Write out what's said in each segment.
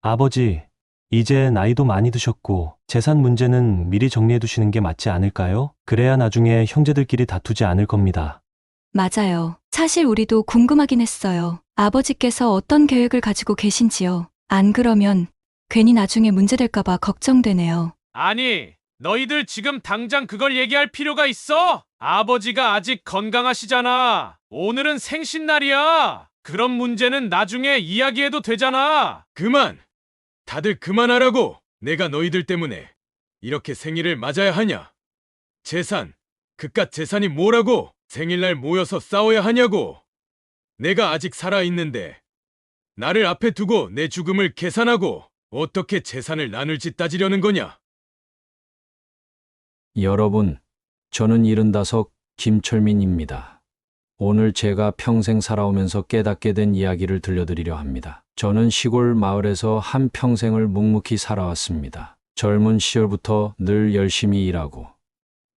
아버지, 이제 나이도 많이 드셨고 재산 문제는 미리 정리해 두시는 게 맞지 않을까요? 그래야 나중에 형제들끼리 다투지 않을 겁니다. 맞아요. 사실 우리도 궁금하긴 했어요. 아버지께서 어떤 계획을 가지고 계신지요. 안 그러면 괜히 나중에 문제될까봐 걱정되네요. 아니, 너희들 지금 당장 그걸 얘기할 필요가 있어? 아버지가 아직 건강하시잖아. 오늘은 생신날이야. 그런 문제는 나중에 이야기해도 되잖아. 그만! 다들 그만하라고! 내가 너희들 때문에 이렇게 생일을 맞아야 하냐? 재산, 그깟 재산이 뭐라고? 생일날 모여서 싸워야 하냐고! 내가 아직 살아있는데 나를 앞에 두고 내 죽음을 계산하고 어떻게 재산을 나눌지 따지려는 거냐? 여러분, 저는 75 김철민입니다. 오늘 제가 평생 살아오면서 깨닫게 된 이야기를 들려드리려 합니다. 저는 시골 마을에서 한 평생을 묵묵히 살아왔습니다. 젊은 시절부터 늘 열심히 일하고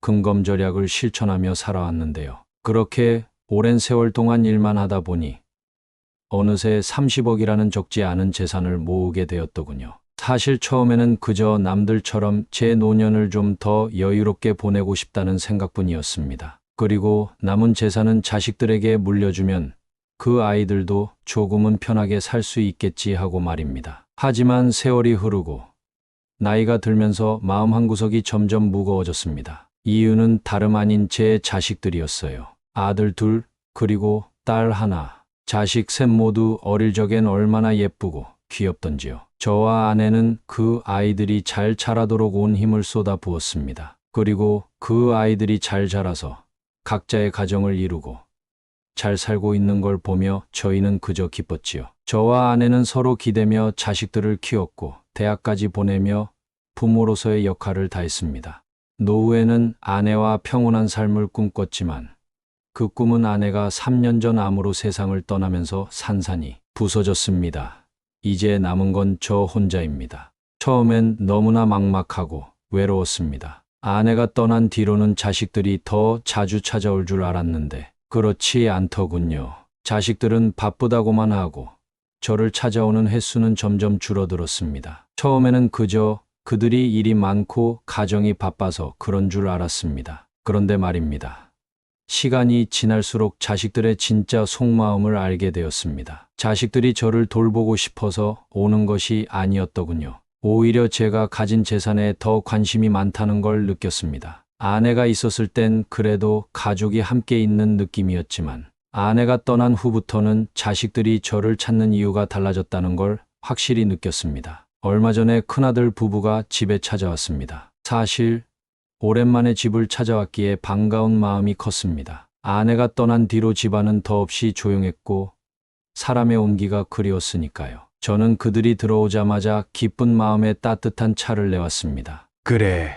근검절약을 실천하며 살아왔는데요. 그렇게 오랜 세월 동안 일만 하다 보니 어느새 30억이라는 적지 않은 재산을 모으게 되었더군요. 사실 처음에는 그저 남들처럼 제 노년을 좀 더 여유롭게 보내고 싶다는 생각뿐이었습니다. 그리고 남은 재산은 자식들에게 물려주면 그 아이들도 조금은 편하게 살 수 있겠지 하고 말입니다. 하지만 세월이 흐르고 나이가 들면서 마음 한구석이 점점 무거워졌습니다. 이유는 다름 아닌 제 자식들이었어요. 아들 둘, 그리고 딸 하나. 자식 셋 모두 어릴 적엔 얼마나 예쁘고 귀엽던지요. 저와 아내는 그 아이들이 잘 자라도록 온 힘을 쏟아 부었습니다. 그리고 그 아이들이 잘 자라서 각자의 가정을 이루고 잘 살고 있는 걸 보며 저희는 그저 기뻤지요. 저와 아내는 서로 기대며 자식들을 키웠고 대학까지 보내며 부모로서의 역할을 다했습니다. 노후에는 아내와 평온한 삶을 꿈꿨지만 그 꿈은 아내가 3년 전 암으로 세상을 떠나면서 산산이 부서졌습니다. 이제 남은 건 저 혼자입니다. 처음엔 너무나 막막하고 외로웠습니다. 아내가 떠난 뒤로는 자식들이 더 자주 찾아올 줄 알았는데 그렇지 않더군요. 자식들은 바쁘다고만 하고 저를 찾아오는 횟수는 점점 줄어들었습니다. 처음에는 그저 그들이 일이 많고 가정이 바빠서 그런 줄 알았습니다. 그런데 말입니다. 시간이 지날수록 자식들의 진짜 속마음을 알게 되었습니다. 자식들이 저를 돌보고 싶어서 오는 것이 아니었더군요. 오히려 제가 가진 재산에 더 관심이 많다는 걸 느꼈습니다. 아내가 있었을 땐 그래도 가족이 함께 있는 느낌이었지만 아내가 떠난 후부터는 자식들이 저를 찾는 이유가 달라졌다는 걸 확실히 느꼈습니다. 얼마 전에 큰아들 부부가 집에 찾아왔습니다. 사실 오랜만에 집을 찾아왔기에 반가운 마음이 컸습니다. 아내가 떠난 뒤로 집안은 더없이 조용했고 사람의 온기가 그리웠으니까요. 저는 그들이 들어오자마자 기쁜 마음에 따뜻한 차를 내왔습니다. 그래,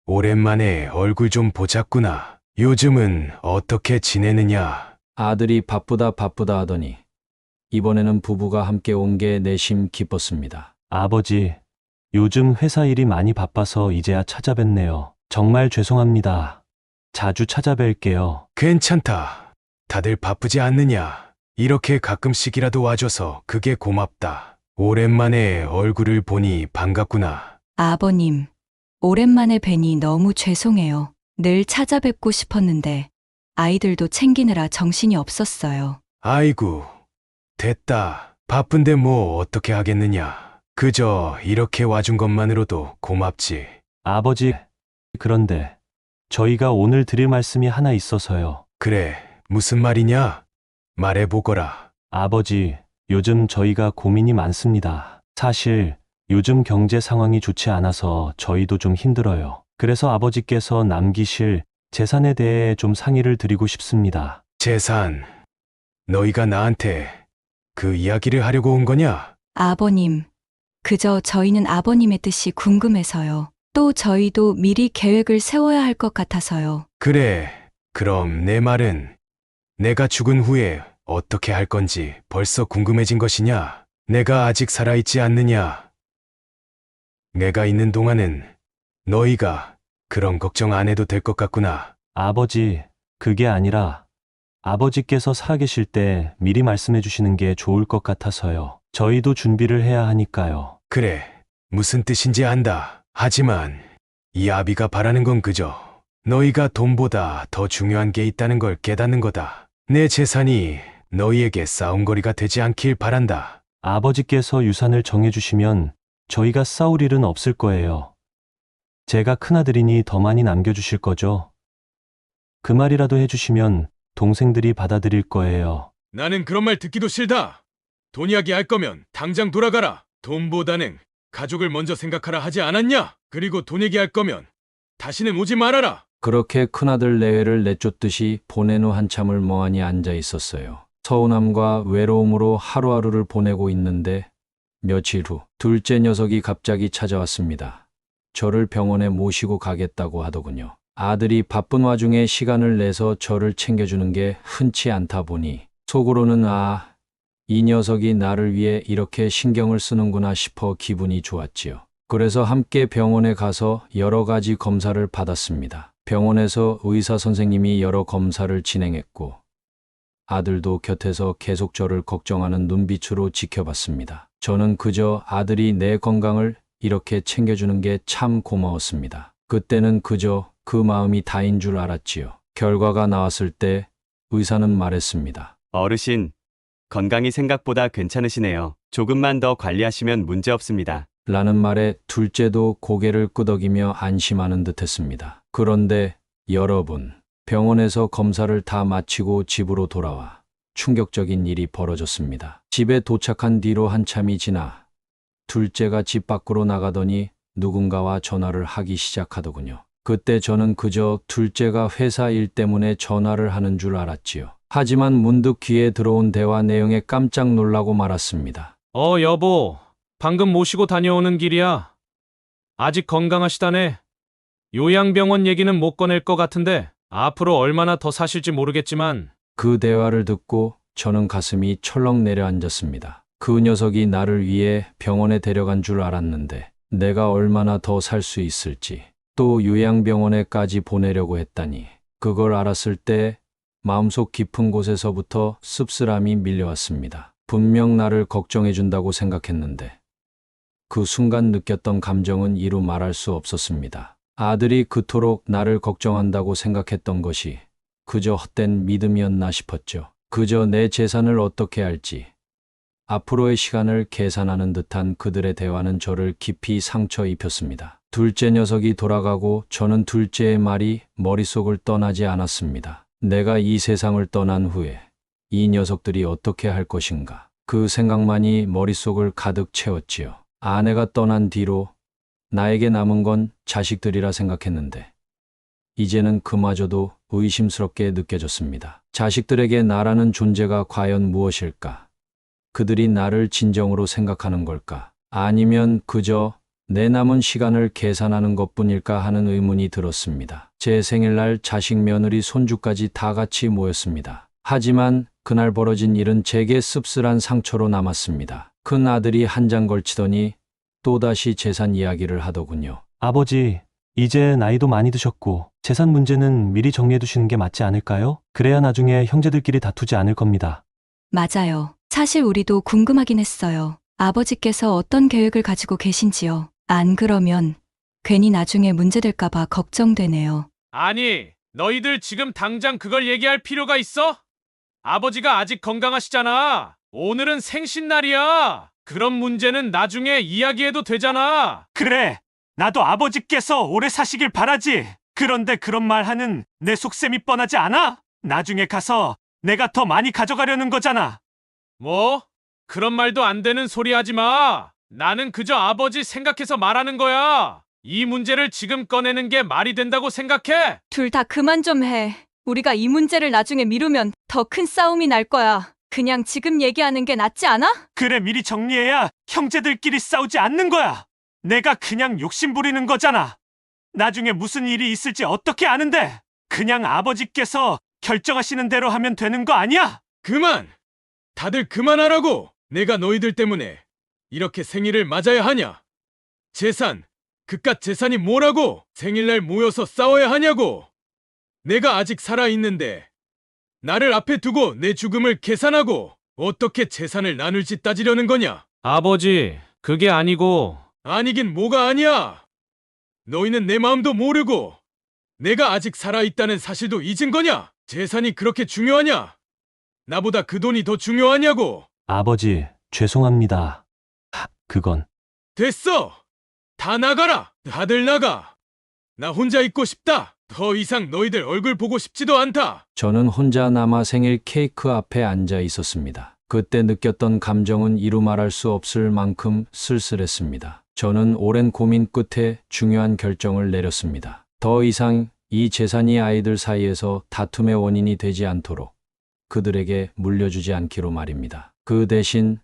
오랜만에 얼굴 좀 보자꾸나. 요즘은 어떻게 지내느냐? 아들이 바쁘다 하더니 이번에는 부부가 함께 온 게 내심 기뻤습니다. 아버지, 요즘 회사 일이 많이 바빠서 이제야 찾아뵙네요. 정말 죄송합니다. 자주 찾아뵐게요. 괜찮다. 다들 바쁘지 않느냐? 이렇게 가끔씩이라도 와줘서 그게 고맙다. 오랜만에 얼굴을 보니 반갑구나. 아버님, 오랜만에 뵈니 너무 죄송해요. 늘 찾아뵙고 싶었는데 아이들도 챙기느라 정신이 없었어요. 아이고, 됐다. 바쁜데 뭐 어떻게 하겠느냐. 그저 이렇게 와준 것만으로도 고맙지. 아버지, 그런데 저희가 오늘 드릴 말씀이 하나 있어서요. 그래, 무슨 말이냐? 말해보거라. 아버지, 요즘 저희가 고민이 많습니다. 사실 요즘 경제 상황이 좋지 않아서 저희도 좀 힘들어요. 그래서 아버지께서 남기실 재산에 대해 좀 상의를 드리고 싶습니다. 재산, 너희가 나한테 그 이야기를 하려고 온 거냐? 아버님, 그저 저희는 아버님의 뜻이 궁금해서요. 또 저희도 미리 계획을 세워야 할 것 같아서요. 그래, 그럼 내 말은 내가 죽은 후에 어떻게 할 건지 벌써 궁금해진 것이냐? 내가 아직 살아있지 않느냐? 내가 있는 동안은 너희가 그런 걱정 안 해도 될 것 같구나. 아버지, 그게 아니라 아버지께서 살아계실 때 미리 말씀해 주시는 게 좋을 것 같아서요. 저희도 준비를 해야 하니까요. 그래, 무슨 뜻인지 안다. 하지만 이 아비가 바라는 건 그저 너희가 돈보다 더 중요한 게 있다는 걸 깨닫는 거다. 내 재산이 너희에게 싸움거리가 되지 않길 바란다. 아버지께서 유산을 정해주시면 저희가 싸울 일은 없을 거예요. 제가 큰아들이니 더 많이 남겨주실 거죠? 그 말이라도 해주시면 동생들이 받아들일 거예요. 나는 그런 말 듣기도 싫다. 돈 이야기 할 거면 당장 돌아가라. 돈보다는 가족을 먼저 생각하라 하지 않았냐? 그리고 돈 얘기할 거면 다시는 오지 말아라. 그렇게 큰아들 내외를 내쫓듯이 보낸 후 한참을 멍하니 앉아 있었어요. 서운함과 외로움으로 하루하루를 보내고 있는데 며칠 후 둘째 녀석이 갑자기 찾아왔습니다. 저를 병원에 모시고 가겠다고 하더군요. 아들이 바쁜 와중에 시간을 내서 저를 챙겨주는 게 흔치 않다 보니 속으로는 이 녀석이 나를 위해 이렇게 신경을 쓰는구나 싶어 기분이 좋았지요. 그래서 함께 병원에 가서 여러 가지 검사를 받았습니다. 병원에서 의사 선생님이 여러 검사를 진행했고 아들도 곁에서 계속 저를 걱정하는 눈빛으로 지켜봤습니다. 저는 그저 아들이 내 건강을 이렇게 챙겨주는 게 참 고마웠습니다. 그때는 그저 그 마음이 다인 줄 알았지요. 결과가 나왔을 때 의사는 말했습니다. 어르신, 건강이 생각보다 괜찮으시네요. 조금만 더 관리하시면 문제 없습니다. 라는 말에 둘째도 고개를 끄덕이며 안심하는 듯했습니다. 그런데 여러분, 병원에서 검사를 다 마치고 집으로 돌아와 충격적인 일이 벌어졌습니다. 집에 도착한 뒤로 한참이 지나 둘째가 집 밖으로 나가더니 누군가와 전화를 하기 시작하더군요. 그때 저는 그저 둘째가 회사 일 때문에 전화를 하는 줄 알았지요. 하지만 문득 귀에 들어온 대화 내용에 깜짝 놀라고 말았습니다. 여보. 방금 모시고 다녀오는 길이야. 아직 건강하시다네. 요양병원 얘기는 못 꺼낼 것 같은데 앞으로 얼마나 더 사실지 모르겠지만 그 대화를 듣고 저는 가슴이 철렁 내려앉았습니다. 그 녀석이 나를 위해 병원에 데려간 줄 알았는데 내가 얼마나 더 살 수 있을지 또 요양병원에까지 보내려고 했다니 그걸 알았을 때 마음속 깊은 곳에서부터 씁쓸함이 밀려왔습니다. 분명 나를 걱정해준다고 생각했는데 그 순간 느꼈던 감정은 이루 말할 수 없었습니다. 아들이 그토록 나를 걱정한다고 생각했던 것이 그저 헛된 믿음이었나 싶었죠. 그저 내 재산을 어떻게 할지 앞으로의 시간을 계산하는 듯한 그들의 대화는 저를 깊이 상처 입혔습니다. 둘째 녀석이 돌아가고 저는 둘째의 말이 머릿속을 떠나지 않았습니다. 내가 이 세상을 떠난 후에 이 녀석들이 어떻게 할 것인가. 그 생각만이 머릿속을 가득 채웠지요. 아내가 떠난 뒤로 나에게 남은 건 자식들이라 생각했는데 이제는 그마저도 의심스럽게 느껴졌습니다. 자식들에게 나라는 존재가 과연 무엇일까? 그들이 나를 진정으로 생각하는 걸까? 아니면 그저 내 남은 시간을 계산하는 것뿐일까 하는 의문이 들었습니다. 제 생일날 자식, 며느리, 손주까지 다 같이 모였습니다. 하지만 그날 벌어진 일은 제게 씁쓸한 상처로 남았습니다. 큰 아들이 한장 걸치더니 또다시 재산 이야기를 하더군요. 아버지, 이제 나이도 많이 드셨고 재산 문제는 미리 정리해 두시는 게 맞지 않을까요? 그래야 나중에 형제들끼리 다투지 않을 겁니다. 맞아요. 사실 우리도 궁금하긴 했어요. 아버지께서 어떤 계획을 가지고 계신지요. 안 그러면 괜히 나중에 문제될까봐 걱정되네요. 아니, 너희들 지금 당장 그걸 얘기할 필요가 있어? 아버지가 아직 건강하시잖아. 오늘은 생신날이야. 그런 문제는 나중에 이야기해도 되잖아. 그래, 나도 아버지께서 오래 사시길 바라지. 그런데 그런 말 하는 내 속셈이 뻔하지 않아? 나중에 가서 내가 더 많이 가져가려는 거잖아. 뭐? 그런 말도 안 되는 소리 하지 마. 나는 그저 아버지 생각해서 말하는 거야. 이 문제를 지금 꺼내는 게 말이 된다고 생각해? 둘 다 그만 좀 해. 우리가 이 문제를 나중에 미루면 더 큰 싸움이 날 거야. 그냥 지금 얘기하는 게 낫지 않아? 그래, 미리 정리해야 형제들끼리 싸우지 않는 거야. 내가 그냥 욕심 부리는 거잖아. 나중에 무슨 일이 있을지 어떻게 아는데? 그냥 아버지께서 결정하시는 대로 하면 되는 거 아니야? 그만! 다들 그만하라고! 내가 너희들 때문에 이렇게 생일을 맞아야 하냐? 재산, 그깟 재산이 뭐라고? 생일날 모여서 싸워야 하냐고? 내가 아직 살아있는데 나를 앞에 두고 내 죽음을 계산하고 어떻게 재산을 나눌지 따지려는 거냐? 아버지, 그게 아니고 아니긴 뭐가 아니야. 너희는 내 마음도 모르고 내가 아직 살아있다는 사실도 잊은 거냐? 재산이 그렇게 중요하냐? 나보다 그 돈이 더 중요하냐고. 아버지, 죄송합니다. 그건 됐어. 다 나가라. 다들 나가. 나 혼자 있고 싶다. 더 이상 너희들 얼굴 보고 싶지도 않다. 저는 혼자 남아 생일 케이크 앞에 앉아 있었습니다. 그때 느꼈던 감정은 이루 말할 수 없을 만큼 쓸쓸했습니다. 저는 오랜 고민 끝에 중요한 결정을 내렸습니다. 더 이상 이 재산이 아이들 사이에서 다툼의 원인이 되지 않도록 그들에게 물려주지 않기로 말입니다. 그 대신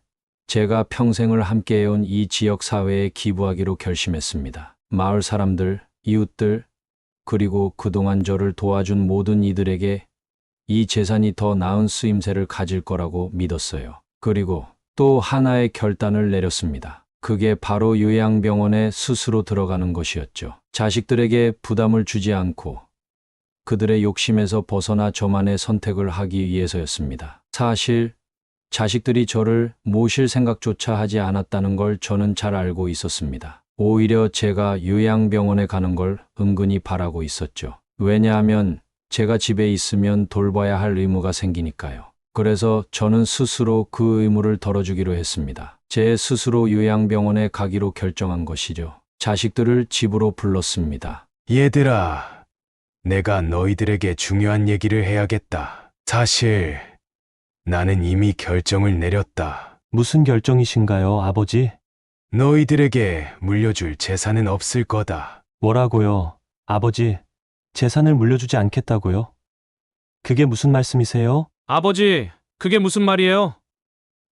제가 평생을 함께해온 이 지역 사회에 기부하기로 결심했습니다. 마을 사람들, 이웃들, 그리고 그동안 저를 도와준 모든 이들에게 이 재산이 더 나은 쓰임새를 가질 거라고 믿었어요. 그리고 또 하나의 결단을 내렸습니다. 그게 바로 요양병원에 스스로 들어가는 것이었죠. 자식들에게 부담을 주지 않고 그들의 욕심에서 벗어나 저만의 선택을 하기 위해서였습니다. 사실 자식들이 저를 모실 생각조차 하지 않았다는 걸 저는 잘 알고 있었습니다. 오히려 제가 요양병원에 가는 걸 은근히 바라고 있었죠. 왜냐하면 제가 집에 있으면 돌봐야 할 의무가 생기니까요. 그래서 저는 스스로 그 의무를 덜어주기로 했습니다. 제 스스로 요양병원에 가기로 결정한 것이죠. 자식들을 집으로 불렀습니다. 얘들아, 내가 너희들에게 중요한 얘기를 해야겠다. 사실 나는 이미 결정을 내렸다. 무슨 결정이신가요, 아버지? 너희들에게 물려줄 재산은 없을 거다. 뭐라고요? 아버지, 재산을 물려주지 않겠다고요? 그게 무슨 말씀이세요? 아버지, 그게 무슨 말이에요?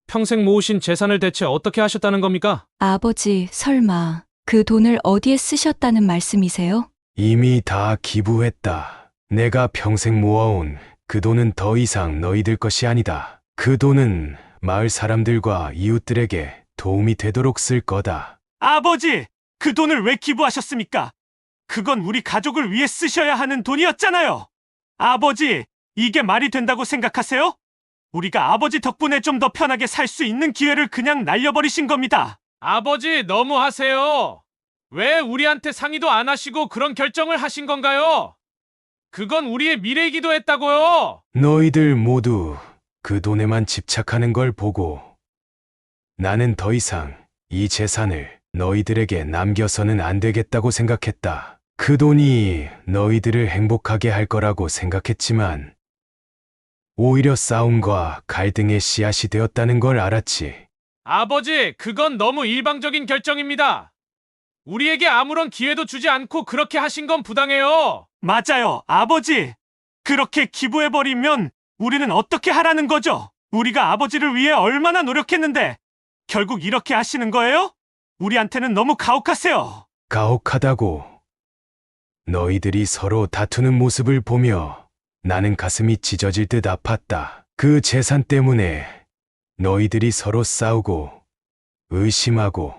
평생 모으신 재산을 대체 어떻게 하셨다는 겁니까? 아버지, 설마 그 돈을 어디에 쓰셨다는 말씀이세요? 이미 다 기부했다. 내가 평생 모아온 그 돈은 더 이상 너희들 것이 아니다. 그 돈은 마을 사람들과 이웃들에게 도움이 되도록 쓸 거다. 아버지, 그 돈을 왜 기부하셨습니까? 그건 우리 가족을 위해 쓰셔야 하는 돈이었잖아요. 아버지, 이게 말이 된다고 생각하세요? 우리가 아버지 덕분에 좀 더 편하게 살 수 있는 기회를 그냥 날려버리신 겁니다. 아버지, 너무 하세요. 왜 우리한테 상의도 안 하시고 그런 결정을 하신 건가요? 그건 우리의 미래이기도 했다고요. 너희들 모두 그 돈에만 집착하는 걸 보고 나는 더 이상 이 재산을 너희들에게 남겨서는 안 되겠다고 생각했다. 그 돈이 너희들을 행복하게 할 거라고 생각했지만 오히려 싸움과 갈등의 씨앗이 되었다는 걸 알았지. 아버지, 그건 너무 일방적인 결정입니다. 우리에게 아무런 기회도 주지 않고 그렇게 하신 건 부당해요. 맞아요, 아버지. 그렇게 기부해버리면 우리는 어떻게 하라는 거죠? 우리가 아버지를 위해 얼마나 노력했는데 결국 이렇게 하시는 거예요? 우리한테는 너무 가혹하세요. 가혹하다고. 너희들이 서로 다투는 모습을 보며 나는 가슴이 찢어질 듯 아팠다. 그 재산 때문에 너희들이 서로 싸우고 의심하고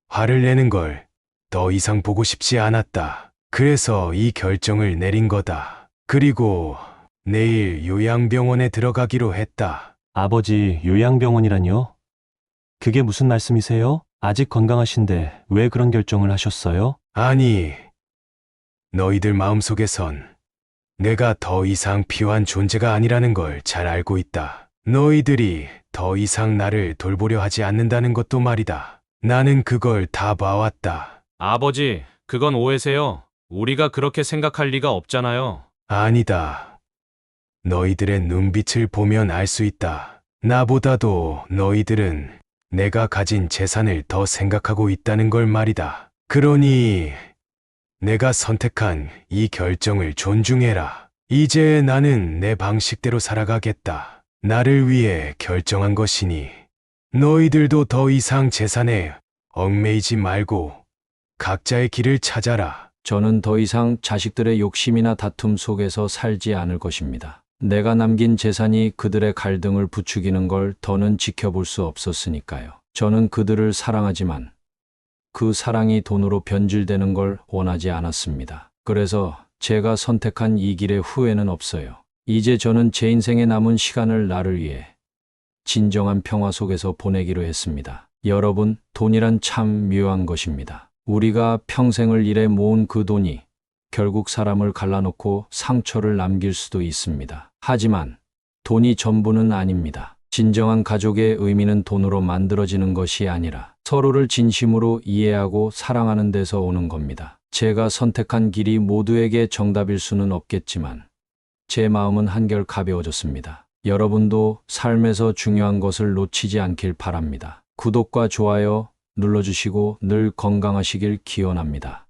화를 내는 걸 더 이상 보고 싶지 않았다. 그래서 이 결정을 내린 거다. 그리고 내일 요양병원에 들어가기로 했다. 아버지, 요양병원이라뇨? 그게 무슨 말씀이세요? 아직 건강하신데 왜 그런 결정을 하셨어요? 아니, 너희들 마음속에선 내가 더 이상 필요한 존재가 아니라는 걸 잘 알고 있다. 너희들이 더 이상 나를 돌보려 하지 않는다는 것도 말이다. 나는 그걸 다 봐왔다. 아버지, 그건 오해세요. 우리가 그렇게 생각할 리가 없잖아요. 아니다. 너희들의 눈빛을 보면 알 수 있다. 나보다도 너희들은 내가 가진 재산을 더 생각하고 있다는 걸 말이다. 그러니 내가 선택한 이 결정을 존중해라. 이제 나는 내 방식대로 살아가겠다. 나를 위해 결정한 것이니 너희들도 더 이상 재산에 얽매이지 말고 각자의 길을 찾아라. 저는 더 이상 자식들의 욕심이나 다툼 속에서 살지 않을 것입니다. 내가 남긴 재산이 그들의 갈등을 부추기는 걸 더는 지켜볼 수 없었으니까요. 저는 그들을 사랑하지만 그 사랑이 돈으로 변질되는 걸 원하지 않았습니다. 그래서 제가 선택한 이 길에 후회는 없어요. 이제 저는 제 인생에 남은 시간을 나를 위해 진정한 평화 속에서 보내기로 했습니다. 여러분, 돈이란 참 묘한 것입니다. 우리가 평생을 일해 모은 그 돈이 결국 사람을 갈라놓고 상처를 남길 수도 있습니다. 하지만 돈이 전부는 아닙니다. 진정한 가족의 의미는 돈으로 만들어지는 것이 아니라 서로를 진심으로 이해하고 사랑하는 데서 오는 겁니다. 제가 선택한 길이 모두에게 정답일 수는 없겠지만 제 마음은 한결 가벼워졌습니다. 여러분도 삶에서 중요한 것을 놓치지 않길 바랍니다. 구독과 좋아요 눌러주시고 늘 건강하시길 기원합니다.